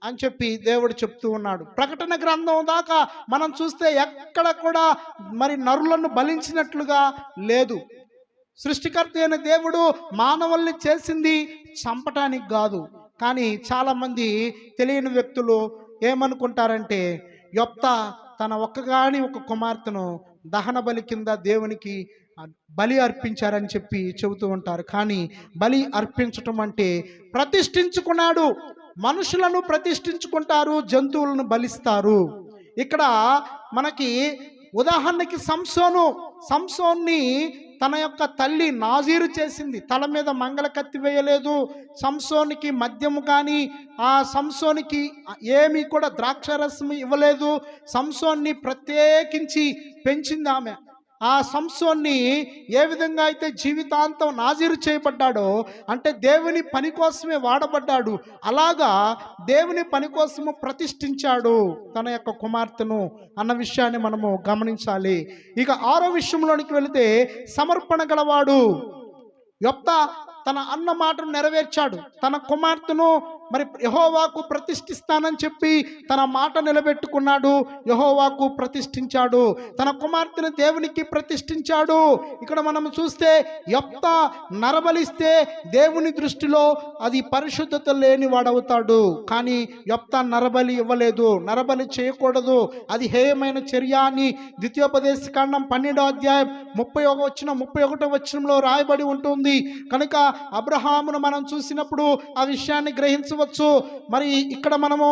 అని చెప్పి దేవుడు చెప్తూ ఉన్నాడు. ప్రకటన గ్రంథం దాకా మనం చూస్తే ఎక్కడ కూడా మరి నరులను బలించినట్లుగా లేదు. సృష్టికర్త అయిన దేవుడు మానవుల్ని చేసింది చంపటానికి కాదు. కానీ చాలామంది తెలియని వ్యక్తులు ఏమనుకుంటారంటే, యెఫ్తా తన ఒక కుమార్తెను దహన బలి కింద దేవునికి బలి అర్పించారని చెప్పి చెబుతూ ఉంటారు. కానీ బలి అర్పించటం అంటే ప్రతిష్ఠించుకున్నాడు. మనుషులను ప్రతిష్ఠించుకుంటారు, జంతువులను బలిస్తారు. ఇక్కడ మనకి ఉదాహరణకి సంసోన్ని తన యొక్క తల్లి నాజీరు చేసింది. తల మీద మంగళ కత్తి వేయలేదు. సంసోనికి మద్యము కానీ ఆ సంసోనికి ఏమీ కూడా ద్రాక్షరసం ఇవ్వలేదు. సంసోన్ని ప్రత్యేకించి పెంచింది ఆమె. ఆ సంసోన్ని ఏ విధంగా అయితే జీవితాంతం నాజీరు చేయబడ్డాడో, అంటే దేవుని పని కోసమే వాడబడ్డాడు, అలాగా దేవుని పని కోసము ప్రతిష్ఠించాడు తన యొక్క కుమార్తెను అన్న విషయాన్ని మనము గమనించాలి. ఇక 6వ విషయంలోనికి వెళితే సమర్పణ గలవాడు. యొప్తా తన అన్న మాటను నెరవేర్చాడు. తన కుమార్తెను మరి యెహోవాకు ప్రతిష్ఠిస్తానని చెప్పి తన మాట నిలబెట్టుకున్నాడు. యెహోవాకు ప్రతిష్ఠించాడు. తన కుమార్తెను దేవునికి ప్రతిష్ఠించాడు. ఇక్కడ మనం చూస్తే యొప్తా నరబలిస్తే దేవుని దృష్టిలో అది పరిశుద్ధత లేని వాడవుతాడు. కానీ యొప్తా నరబలి ఇవ్వలేదు. నరబలి చేయకూడదు, అది హేయమైన చర్య అని ద్వితీయోపదేశకాండం 12వ అధ్యాయం 31వ వచనంలో రాయబడి ఉంటుంది. కనుక అబ్రహామును మనం చూసినప్పుడు ఆ విషయాన్ని గ్రహించవచ్చు. మరి ఇక్కడ మనము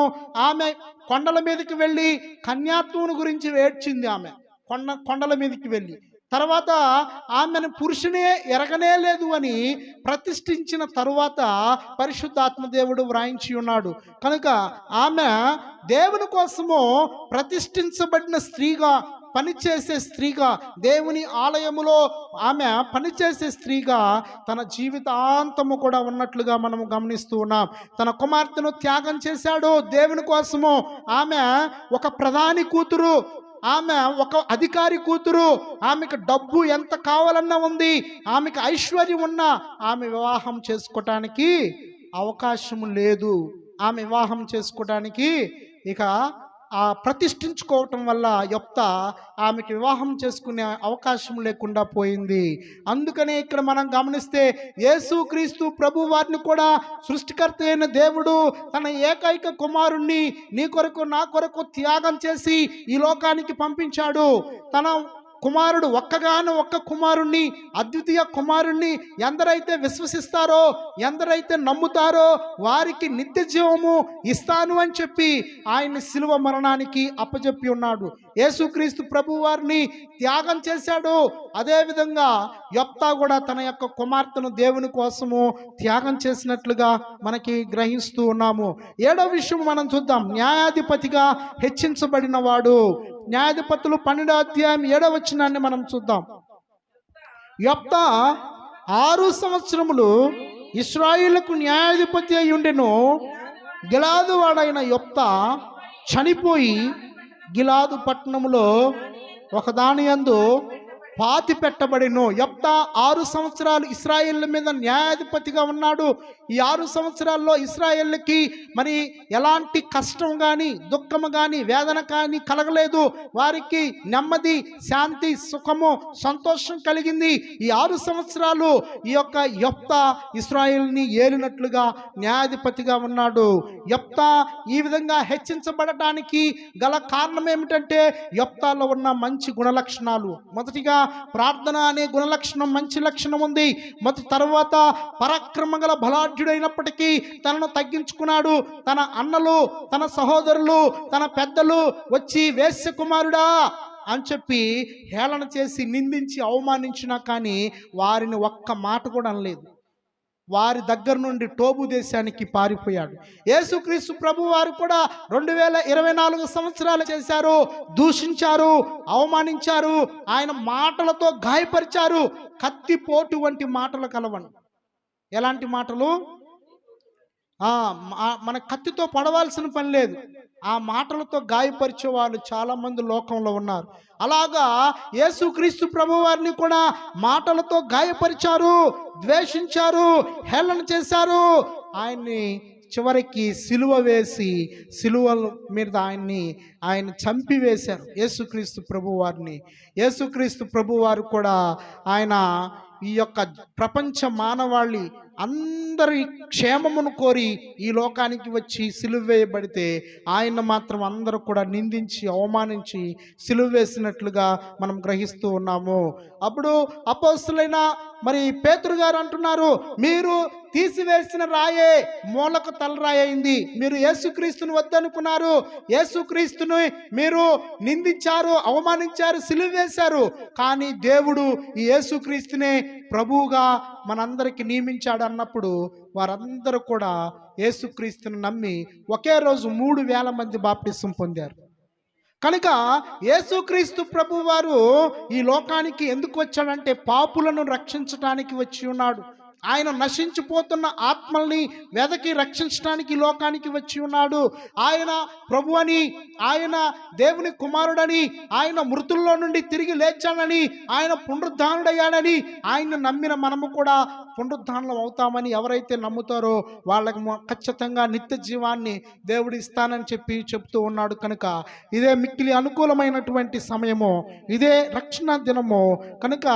ఆమె కొండల మీదకి వెళ్ళి కన్యాత్వమును గురించి ఏడ్చింది. ఆమె కొండల మీదకి వెళ్ళి తర్వాత ఆమెను పురుషునే ఎరగనే లేదు అని ప్రతిష్ఠించిన తరువాత పరిశుద్ధాత్మ దేవుడు వ్రాయించి ఉన్నాడు. కనుక ఆమె దేవుని కోసము ప్రతిష్ఠించబడిన స్త్రీగా, పనిచేసే స్త్రీగా, దేవుని ఆలయములో ఆమె పనిచేసే స్త్రీగా తన జీవితాంతము కూడా ఉన్నట్లుగా మనము గమనిస్తూ ఉన్నాం. తన కుమార్తెను త్యాగం చేశాడు దేవుని కోసము. ఆమె ఒక ప్రధాని కూతురు, ఆమె ఒక అధికారి కూతురు, ఆమెకు డబ్బు ఎంత కావాలన్నా ఉంది, ఆమెకు ఐశ్వర్యం ఉన్నా ఆమె వివాహం చేసుకోవటానికి అవకాశం లేదు. ఆమె వివాహం చేసుకోవటానికి ఇక ఆ ప్రతిష్ఠించుకోవటం వల్ల యొప్తా ఆమెకి వివాహం చేసుకునే అవకాశం లేకుండా పోయింది. అందుకనే ఇక్కడ మనం గమనిస్తే యేసుక్రీస్తు ప్రభు వారిని కూడా సృష్టికర్త అయిన దేవుడు తన ఏకైక కుమారుణ్ణి నీ కొరకు నా కొరకు త్యాగం చేసి ఈ లోకానికి పంపించాడు. తన కుమారుడు ఒక్క కుమారుణ్ణి, అద్వితీయ కుమారుణ్ణి ఎందరైతే విశ్వసిస్తారో, ఎందరైతే నమ్ముతారో వారికి నిత్య జీవము ఇస్తాను అని చెప్పి ఆయన్ని శిలువ మరణానికి అప్పచెప్పి ఉన్నాడు. యేసుక్రీస్తు ప్రభు వారిని త్యాగం చేశాడు. అదేవిధంగా యొప్తా కూడా తన యొక్క కుమార్తెను దేవుని కోసము త్యాగం చేసినట్లుగా మనకి గ్రహిస్తూ ఉన్నాము. 7వ విషయం మనం చూద్దాం. న్యాయాధిపతిగా హెచ్చించబడిన వాడు. న్యాయాధిపతులు 12వ అధ్యాయం 7వ వచనాన్ని మనం చూద్దాం. యొప్తా 6 సంవత్సరములు ఇశ్రాయేలుకు న్యాయాధిపతి అయి ఉండెను. గిలాదు వాడైన యొప్తా చనిపోయి గిలాదు పట్టణములో ఒకదాని యందు పాతి పెట్టబడిను. యొప్తా 6 సంవత్సరాలు ఇశ్రాయేళ్ల మీద న్యాయాధిపతిగా ఉన్నాడు. ఈ 6 సంవత్సరాల్లో ఇశ్రాయేళ్ళకి మరి ఎలాంటి కష్టం కానీ, దుఃఖము కానీ, వేదన కానీ కలగలేదు. వారికి నెమ్మది, శాంతి, సుఖము, సంతోషం కలిగింది. ఈ 6 సంవత్సరాలు ఈ యొక్క యొప్తా ఇశ్రాయేల్ని ఏలినట్లుగా న్యాయాధిపతిగా ఉన్నాడు. యొప్తా ఈ విధంగా హెచ్చించబడటానికి గల కారణం ఏమిటంటే యొప్తాలో ఉన్న మంచి గుణలక్షణాలు. మొదటిగా ప్రార్థన అనే గుణలక్షణం, మంచి లక్షణం ఉంది. తర్వాత పరాక్రమ గల బలాఢ్యుడైనప్పటికీ తనను తగ్గించుకున్నాడు. తన అన్నలు, తన సహోదరులు, తన పెద్దలు వచ్చి వేశ్య కుమారుడా అని చెప్పి హేళన చేసి నిందించి అవమానించినా కానీ వారిని ఒక్క మాట కూడా అనలేదు. వారి దగ్గర నుండి టోబు దేశానికి పారిపోయాడు. యేసుక్రీస్తు ప్రభు వారు కూడా 2024 సంవత్సరాలు చేశారు. దూషించారు, అవమానించారు, ఆయన మాటలతో గాయపరిచారు. కత్తిపోటు వంటి మాటలు కలవండి. ఎలాంటి మాటలు? మన కత్తితో పడవలసిన పని లేదు. ఆ మాటలతో గాయపరిచే వాళ్ళు చాలా మంది లోకంలో ఉన్నారు. అలాగా యేసుక్రీస్తు ప్రభు వారిని కూడా మాటలతో గాయపరిచారు, ద్వేషించారు, హేళన చేశారు. ఆయన్ని చివరికి సిలువ వేసి సిలువ మీద ఆయన చంపివేశారు యేసుక్రీస్తు ప్రభు వారిని. యేసుక్రీస్తు ప్రభు వారు కూడా ఆయన ఈ యొక్క ప్రపంచ మానవాళి అందరి క్షేమమును కోరి ఈ లోకానికి వచ్చి సిలువ వేయబడితే ఆయన మాత్రం అందరూ కూడా నిందించి అవమానించి సిలువ వేసినట్లుగా మనం గ్రహిస్తూ ఉన్నాము. అప్పుడు అపోస్తులైన మరి పేతురు గారు అంటున్నారు, మీరు తీసివేసిన రాయే మూలకు తలరాయి అయింది. మీరు యేసుక్రీస్తుని వద్దనుకున్నారు, యేసుక్రీస్తుని మీరు నిందించారు, అవమానించారు, సిలువ వేశారు. కానీ దేవుడు ఈ యేసుక్రీస్తునే ప్రభువుగా మనందరికి నియమించాడు అన్నప్పుడు వారందరూ కూడా యేసుక్రీస్తుని నమ్మి ఒకే రోజు 3,000 మంది బాప్టిసం పొందారు. కనుక యేసుక్రీస్తు ప్రభు వారు ఈ లోకానికి ఎందుకు వచ్చాడంటే పాపులను రక్షించడానికి వచ్చి ఉన్నాడు. ఆయన నశించిపోతున్న ఆత్మల్ని వెదకి రక్షించడానికి ఈ లోకానికి వచ్చి ఉన్నాడు. ఆయన ప్రభు అని, ఆయన దేవుని కుమారుడని, ఆయన మృతుల్లో నుండి తిరిగి లేచాడని, ఆయన పునరుద్ధానుడయ్యాడని, ఆయన నమ్మిన మనము కూడా పునరుద్ధానం అవుతామని ఎవరైతే నమ్ముతారో వాళ్ళకి ఖచ్చితంగా నిత్య జీవాన్ని దేవుడు ఇస్తానని చెప్తూ ఉన్నాడు. కనుక ఇదే మిక్కిలి అనుకూలమైనటువంటి సమయము, ఇదే రక్షణ దినము. కనుక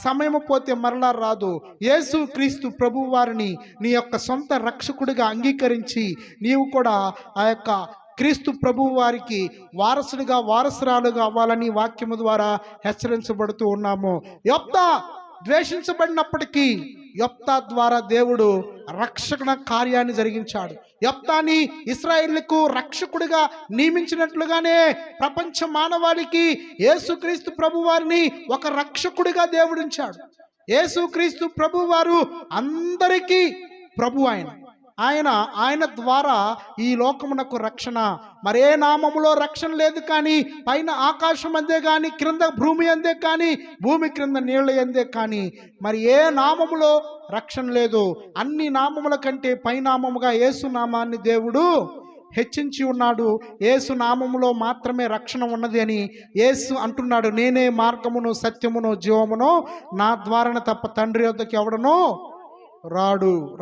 సమయము పోతే మరలా రాదు. యేసు క్రీస్తు ప్రభు వారిని నీ యొక్క సొంత రక్షకుడిగా అంగీకరించి నీవు కూడా ఆ యొక్క క్రీస్తు ప్రభు వారికి వారసుడిగా వారసురాలుగా అవ్వాలని వాక్యము ద్వారా హెచ్చరించబడుతూ ఉన్నాము. యొప్తా ద్వేషించబడినప్పటికీ యొప్తా ద్వారా దేవుడు రక్షణ కార్యాన్ని జరిగించాడు. యొప్తాని ఇశ్రాయేలుకు రక్షకుడిగా నియమించినట్లుగానే ప్రపంచ మానవాళికి యేసుక్రీస్తు ప్రభు వారిని ఒక రక్షకుడిగా దేవుడించాడు. యేసుక్రీస్తు ప్రభు వారు అందరికీ ప్రభు. ఆయన ద్వారా ఈ లోకమునకు రక్షణ. మరే నామములో రక్షణ లేదు, కానీ పైన ఆకాశం అందే కానీ, క్రింద భూమి అందే కానీ, భూమి క్రింద నీళ్ళ అందే కానీ మరి ఏ నామములో రక్షణ లేదు. అన్ని నామముల కంటే పైనామముగా యేసు నామాన్ని దేవుడు హెచ్చించి ఉన్నాడు. యేసు నామములో మాత్రమే రక్షణ ఉన్నది అని యేసు అంటున్నాడు. నేనే మార్గమును సత్యమును జీవమును, నా ద్వారాన తప్ప తండ్రి వద్దకు ఎవడనో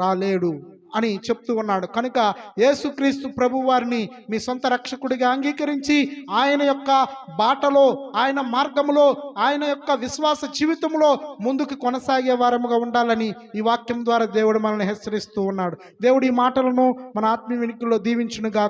రాలేడు అని చెప్తూ ఉన్నాడు. కనుక యేసుక్రీస్తు ప్రభు వారిని మీ సొంత రక్షకుడిగా అంగీకరించి ఆయన యొక్క బాటలో, ఆయన మార్గములో, ఆయన యొక్క విశ్వాస జీవితంలో ముందుకు కొనసాగే వారముగా ఉండాలని ఈ వాక్యం ద్వారా దేవుడు మనల్ని హెచ్చరిస్తూ ఉన్నాడు. దేవుడి ఈ మాటలను మన ఆత్మీయ వినికిడిలో దీవించునుగా.